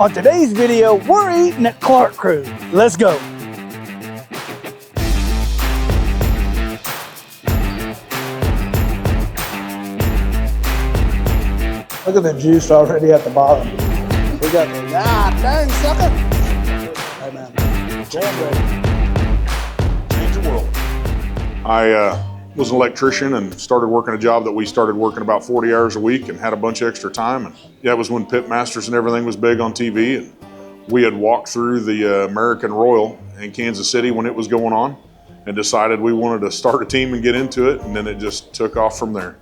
On today's video, we're eating at Clark Crew. Let's go. Look at the juice already at the bottom. We got the, dang sucker. Hey man, Change the world. I was an electrician and started working a job that we started working about 40 hours a week and had a bunch of extra time. And yeah, it was when Pit Masters and everything was big on TV. And we had walked through the American Royal in Kansas City when it was going on and decided we wanted to start a team and get into it. And then it just took off from there.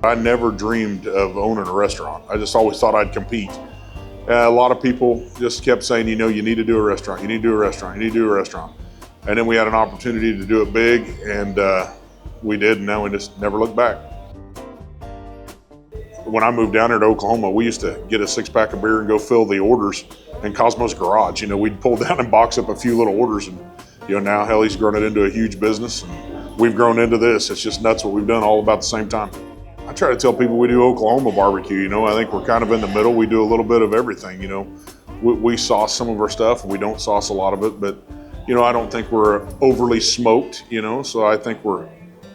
I never dreamed of owning a restaurant. I just always thought I'd compete. A lot of people just kept saying, you know, you need to do a restaurant, you need to do a restaurant, you need to do a restaurant. And then we had an opportunity to do it big, and we did, and now we just never looked back. When I moved down here to Oklahoma, we used to get a 6-pack of beer and go fill the orders in Kosmos garage. You know, we'd pull down and box up a few little orders, and you know, now hell, he's grown it into a huge business, and we've grown into this. It's just nuts what we've done all about the same time. I try to tell people we do Oklahoma barbecue, you know. I think we're kind of in the middle. We do a little bit of everything, you know. We sauce some of our stuff, and we don't sauce a lot of it, but you know, I don't think we're overly smoked, you know. So I think we're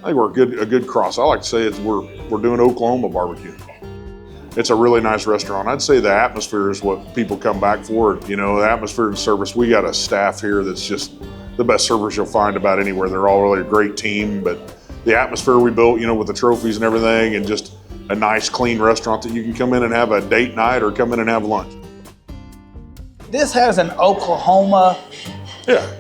a good cross. I like to say we're doing Oklahoma barbecue. It's a really nice restaurant. I'd say the atmosphere is what people come back for. You know, the atmosphere and service. We got a staff here that's just the best service you'll find about anywhere. They're all really a great team, but the atmosphere we built, you know, with the trophies and everything, and just a nice, clean restaurant that you can come in and have a date night or come in and have lunch. This has an Oklahoma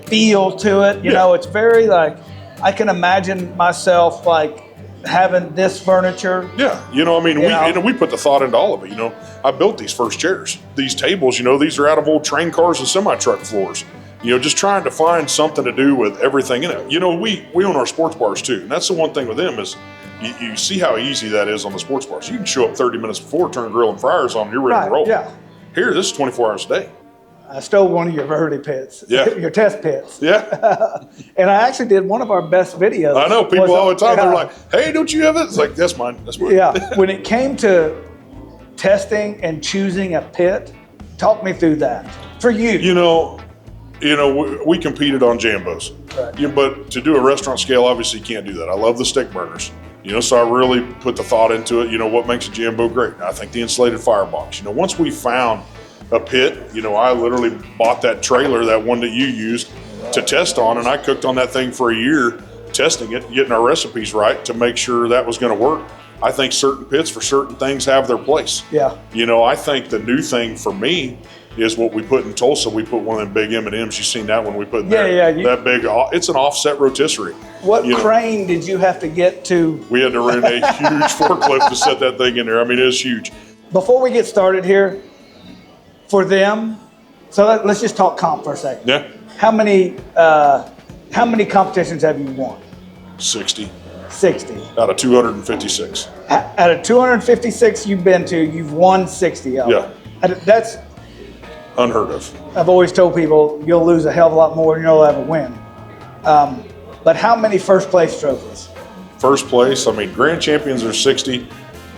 feel to it. You know, it's very like, I can imagine myself like having this furniture. Yeah, you know, I mean, we put the thought into all of it. You know, I built these first chairs. These tables, you know, these are out of old train cars and semi-truck floors. You know, just trying to find something to do with everything in it. You know, we own our sports bars too. And that's the one thing with them is you see how easy that is on the sports bars. You can show up 30 minutes before, turn grill and fryers on, and you're ready to roll. Yeah. Here, this is 24 hours a day. I stole one of your Verdi pits, your test pits. Yeah. And I actually did one of our best videos. I know, people all the time, they're like, hey, don't you have it? It's like, that's mine, that's mine. Yeah, when it came to testing and choosing a pit, talk me through that, for you. You know, we competed on Jambos, right. You know, but to do a restaurant scale, obviously you can't do that. I love the stick burners, you know, so I really put the thought into it. You know, what makes a Jambo great? I think the insulated firebox. You know, once we found a pit, you know, I literally bought that trailer, that one that you used, to test on, and I cooked on that thing for a year, testing it, getting our recipes right to make sure that was going to work. I think certain pits for certain things have their place. Yeah. You know, I think the new thing for me is what we put in Tulsa. We put one of them big M&Ms. You seen that one we put in there? Yeah. That big, it's an offset rotisserie. What crane did you have to get to? We had to rent a huge forklift to set that thing in there. I mean, it was huge. Before we get started here, for them, so let's just talk comp for a second. Yeah. How many competitions have you won? 60. 60. Out of 256. Out of 256 you've been to, you've won 60 of them. Yeah. That's unheard of. I've always told people you'll lose a hell of a lot more than you'll ever win. But how many first place trophies? First place, I mean, grand champions are 60.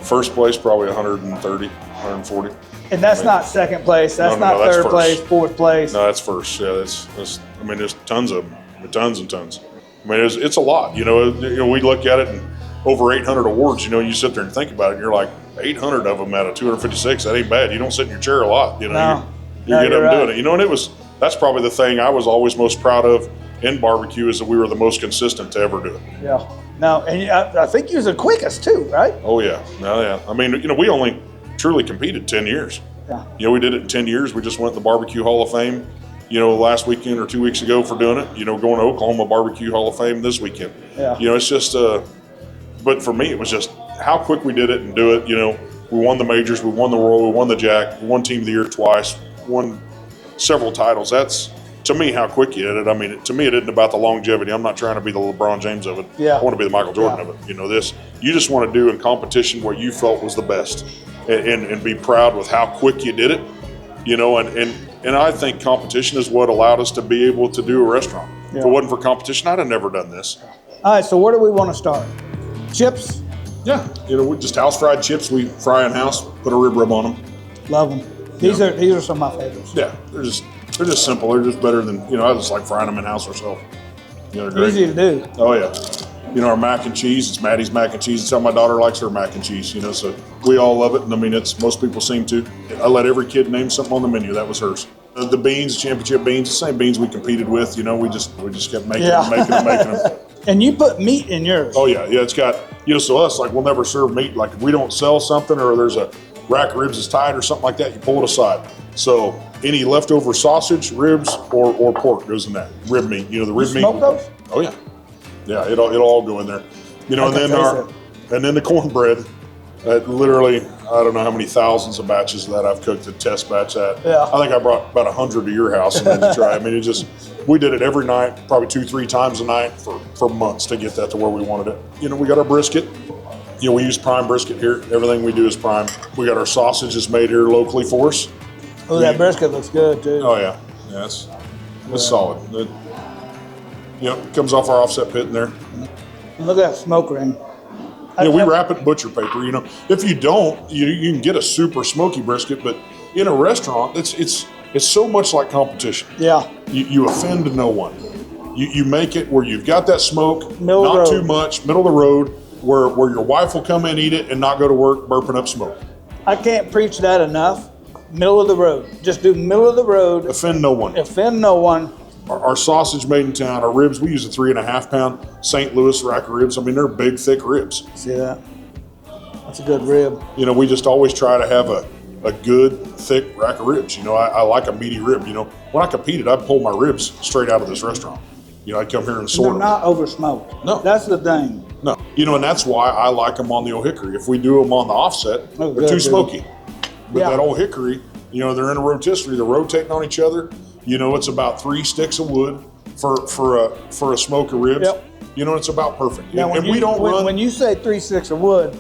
First place, probably 130, 140. And that's not second place. That's not third place, fourth place. No, that's first. Yeah, that's. I mean, there's tons of them, tons and tons. I mean, it's a lot. You know, we look at it and over 800 awards. You know, you sit there and think about it, and you're like, 800 of them out of 256. That ain't bad. You don't sit in your chair a lot. You know, you get up and doing it. You know, and that's probably the thing I was always most proud of in barbecue is that we were the most consistent to ever do it. Yeah. No, and I think you was the quickest too, right? Oh yeah. No, yeah. I mean, you know, we only truly competed 10 years. Yeah. You know, we did it in 10 years. We just went to the Barbecue Hall of Fame, you know, last weekend or 2 weeks ago for doing it. You know, going to Oklahoma Barbecue Hall of Fame this weekend. Yeah. You know, it's just, but for me, it was just how quick we did it and do it. You know, we won the majors, we won the Royal, we won the Jack, we won Team of the Year twice, won several titles. That's, to me, how quick you did it. I mean, to me, it isn't about the longevity. I'm not trying to be the LeBron James of it. Yeah. I want to be the Michael Jordan of it. You know, you just want to do in competition what you felt was the best and be proud with how quick you did it. You know, and I think competition is what allowed us to be able to do a restaurant. Yeah. If it wasn't for competition, I'd have never done this. All right, so where do we want to start? Chips? Yeah, you know, just house fried chips. We fry in house, put a rib on them. Love them. These are some of my favorites. Yeah, they're just simple. They're just better than, I just like frying them in house ourselves. They're great. Easy to do. Oh yeah. Our mac and cheese, it's Maddie's mac and cheese. It's how my daughter likes her mac and cheese, so we all love it. And I mean, most people seem to. I let every kid name something on the menu. That was hers. The beans, championship beans, the same beans we competed with, we just kept making them. And you put meat in yours. Oh yeah. It's got, so us, like, we'll never serve meat. Like, if we don't sell something or there's a rack of ribs that's tied or something like that, you pull it aside. So any leftover sausage, ribs, or pork goes in that. Rib meat, the rib meat. Smoke those? Oh yeah. Yeah, it'll all go in there. And then the cornbread. Literally, I don't know how many thousands of batches that I've cooked a test batch at. Yeah. I think I brought about 100 to your house and then to try. I mean, we did it every night, probably 2-3 times a night for months to get that to where we wanted it. We got our brisket. We use prime brisket here. Everything we do is prime. We got our sausages made here locally for us. Oh, that brisket looks good too. Oh yeah, it's solid. It comes off our offset pit in there. Look at that smoke ring. We wrap it in butcher paper. If you don't, you can get a super smoky brisket, but in a restaurant, it's so much like competition. Yeah. You offend no one. You make it where you've got that smoke, not too much, middle of the road, where your wife will come in, eat it, and not go to work burping up smoke. I can't preach that enough. Middle of the road. Just do middle of the road. Offend no one. Offend no one. Our sausage made in town, our ribs, we use a 3.5 pound St. Louis rack of ribs. I mean, they're big, thick ribs. See that? That's a good rib. We just always try to have a good, thick rack of ribs. I like a meaty rib. When I competed, I'd pull my ribs straight out of this restaurant. I'd come here and sort them. They're not over smoked. No. That's the thing. No. And that's why I like them on the old hickory. If we do them on the offset, they're too smoky. But that old hickory, they're in a rotisserie. They're rotating on each other. It's about 3 sticks of wood for a smoke of ribs. Yep. It's about perfect. Now, when you say 3 sticks of wood,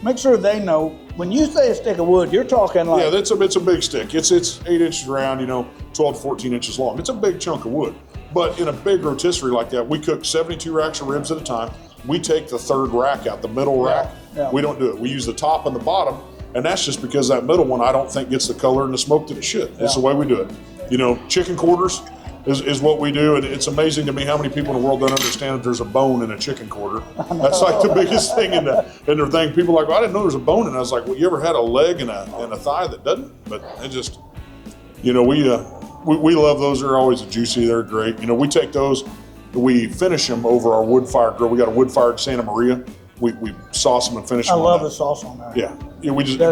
make sure they know. When you say a stick of wood, you're talking like it's a big stick. It's 8 inches around, 12 to 14 inches long. It's a big chunk of wood. But in a big rotisserie like that, we cook 72 racks of ribs at a time. We take the third rack out, the middle rack. Yeah. We don't do it. We use the top and the bottom, and that's just because that middle one I don't think gets the color and the smoke that it should. It's the way we do it. Chicken quarters is what we do, and it's amazing to me how many people in the world don't understand that there's a bone in a chicken quarter. That's like the biggest thing in their thing. People are like, well, I didn't know there's a bone, and I was like, well, you ever had a leg and a thigh that doesn't? But it just, we love those. They're always juicy. They're great. We take those, we finish them over our wood fire grill. We got a wood fired Santa Maria. We sauce them and finish them. I love the sauce on that. Yeah,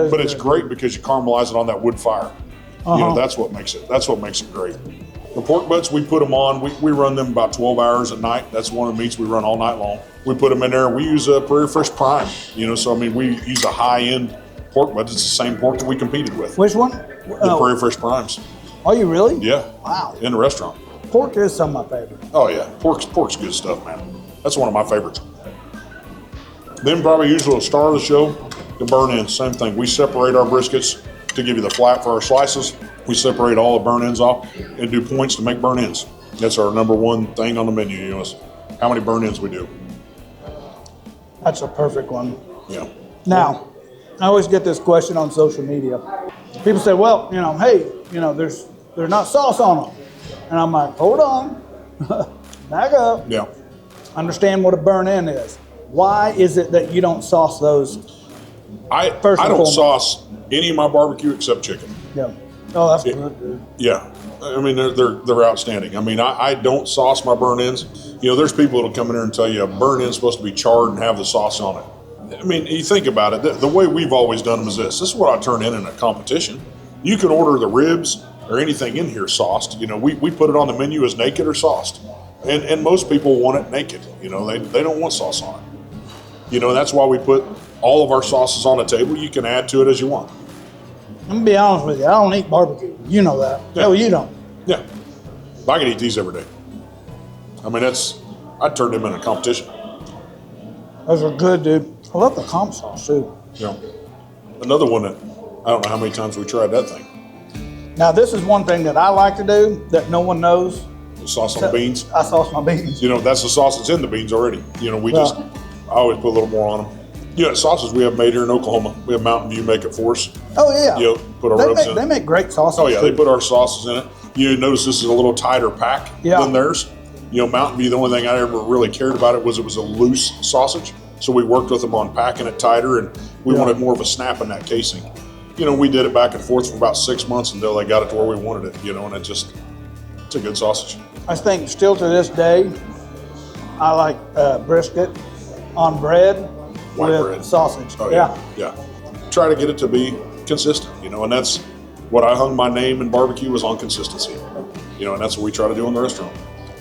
but it's great because you caramelize it on that wood fire. That's what makes it great. The pork butts, we put them on. We run them about 12 hours at night. That's one of the meats we run all night long. We put them in there. We use a Prairie Fresh Prime. So I mean, we use a high-end pork butt. It's the same pork that we competed with. Which one? The Prairie Fresh Primes. Are you really? Yeah. Wow. In the restaurant. Pork is some of my favorites. Oh yeah, pork's good stuff, man. That's one of my favorites. Then probably usually a star of the show, the burn-ins. Same thing. We separate our briskets to give you the flat for our slices. We separate all the burn-ins off and do points to make burn-ins. That's our number one thing on the menu, is how many burn-ins we do. That's a perfect one. Yeah. Now, I always get this question on social media. People say, well, hey, there's not sauce on them. And I'm like, hold on, back up. Yeah. Understand what a burn-in is. Why is it that you don't sauce those? I don't sauce any of my barbecue except chicken. Yeah. Oh, that's good, dude. Yeah. I mean, they're outstanding. I mean, I don't sauce my burn-ins. There's people that'll come in here and tell you a burn-in's supposed to be charred and have the sauce on it. I mean, you think about it, the way we've always done them is this. This is what I turn in a competition. You can order the ribs or anything in here sauced. We put it on the menu as naked or sauced. And most people want it naked. They don't want sauce on it. That's why we put all of our sauces on the table. You can add to it as you want. I'm going to be honest with you. I don't eat barbecue. You know that. Yeah. No, you don't. Yeah. I can eat these every day. I mean, I'd turn them in a competition. Those are good, dude. I love the comp sauce, too. Yeah. Another one that, I don't know how many times we tried that thing. Now, this is one thing that I like to do that no one knows. The sauce on the beans. I sauce my beans. That's the sauce that's in the beans already. I always put a little more on them. Yeah, sausage we have made here in Oklahoma. We have Mountain View make it for us. Oh yeah. You know, put our rubs in it. They make great sausage. Oh yeah, too. they put our sauces in it. You notice this is a little tighter pack than theirs. You know, Mountain View, the only thing I ever really cared about it was a loose sausage. So we worked with them on packing it tighter, and we wanted more of a snap in that casing. You know, we did it back and forth for about 6 months until they got it to where we wanted it, you know, and it's a good sausage. I think still to this day, I like brisket on bread with bread. sausage. Oh, yeah. Try to get it to be consistent, you know, and that's what I hung my name in barbecue was on consistency. You know, and that's what we try to do in the restaurant.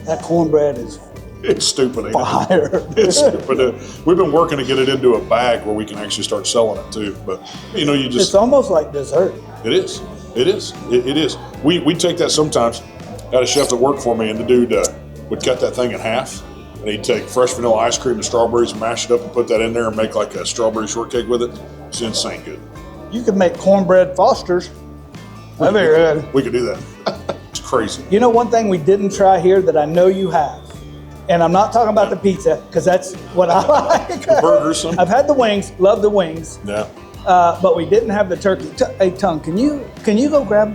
That cornbread is it's stupid, ain't fire. It's stupid. We've been working to get it into a bag where we can actually start selling it too. But you know, it's almost like dessert. It is. It is. We take that sometimes. I had a chef that worked for me, and the dude would cut that thing in half, and he'd take fresh vanilla ice cream and strawberries and mash it up and put that in there and make like a strawberry shortcake with it. It's insane good. You could make cornbread Fosters. That'd be good. We could do that. It's crazy. You know, one thing we didn't try here that I know you have, and I'm not talking about the pizza because that's what I like. The burgers. I've had the wings, love the wings. Yeah. But we didn't have the turkey. Hey, Tongue, can you go grab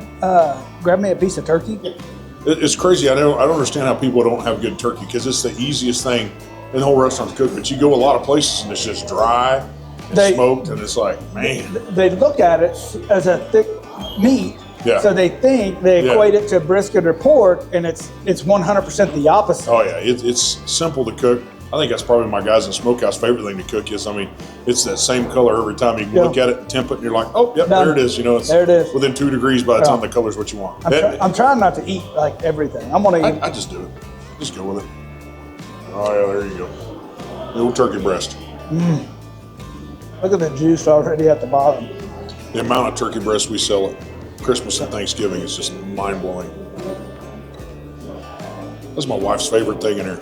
me a piece of turkey? It's crazy. I don't understand how people don't have good turkey because it's the easiest thing in the whole restaurant to cook. But you go a lot of places and it's just dry and smoked, and it's like, man. They look at it as a thick meat. Yeah. So they equate it to brisket or pork, and it's 100% the opposite. Oh yeah, it's simple to cook. I think that's probably my guys in the smokehouse favorite thing to cook is, I mean, it's that same color every time. You look at it and temp it, and you're like, oh, yep, there it is. You know, it's there it is. Within 2 degrees by the time the color's what you want. I'm trying not to eat like everything. I'm gonna eat. I just do it. Just go with it. Oh yeah, there you go. The old turkey breast. Look at the juice already at the bottom. The amount of turkey breast we sell at Christmas and Thanksgiving is just mind blowing. That's my wife's favorite thing in here.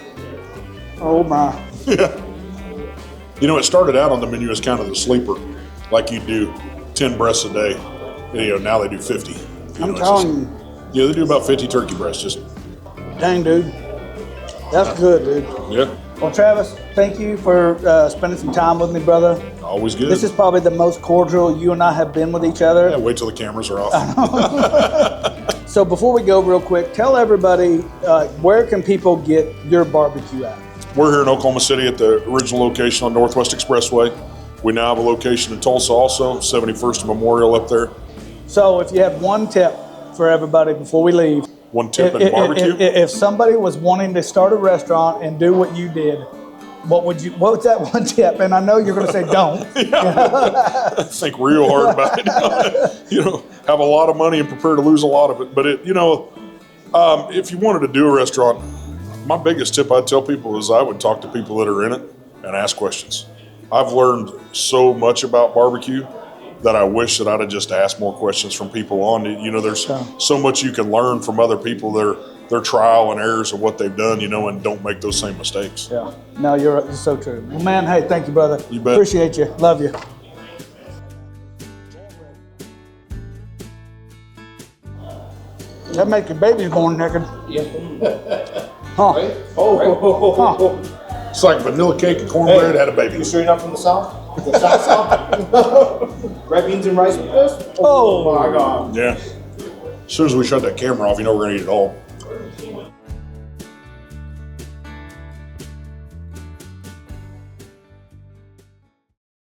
Oh my. Yeah. You know, it started out on the menu as kind of the sleeper, like you do 10 breasts a day. You know, now they do 50. I'm telling you. Yeah, they do about 50 turkey breasts. Just dang, dude. That's good, dude. Yeah. Well, Travis, thank you for spending some time with me, brother. Always good. This is probably the most cordial you and I have been with each other. Yeah, wait till the cameras are off. So before we go real quick, tell everybody where can people get your barbecue at? We're here in Oklahoma City at the original location on Northwest Expressway. We now have a location in Tulsa also, 71st Memorial up there. So if you had one tip for everybody before we leave. One tip in barbecue? If somebody was wanting to start a restaurant and do what you did, what's that one tip? And I know you're going to say don't. Think real hard about it. You know, have a lot of money and prepare to lose a lot of it. But if you wanted to do a restaurant, my biggest tip I'd tell people is I would talk to people that are in it and ask questions. I've learned so much about barbecue that I wish that I'd have just asked more questions from people on it. You know, there's so much you can learn from other people, their trial and errors of what they've done, you know, and don't make those same mistakes. Yeah. No, you're so true. Well, man, hey, thank you, brother. You bet. Appreciate you. Love you. That make your babies born naked. Yeah. Huh. Right? Oh. It's like vanilla cake and cornbread had a baby. You sure you're not from the South? The South? Red beans and rice with this? Oh my God. Yeah. As soon as we shut that camera off, you know we're gonna eat it all.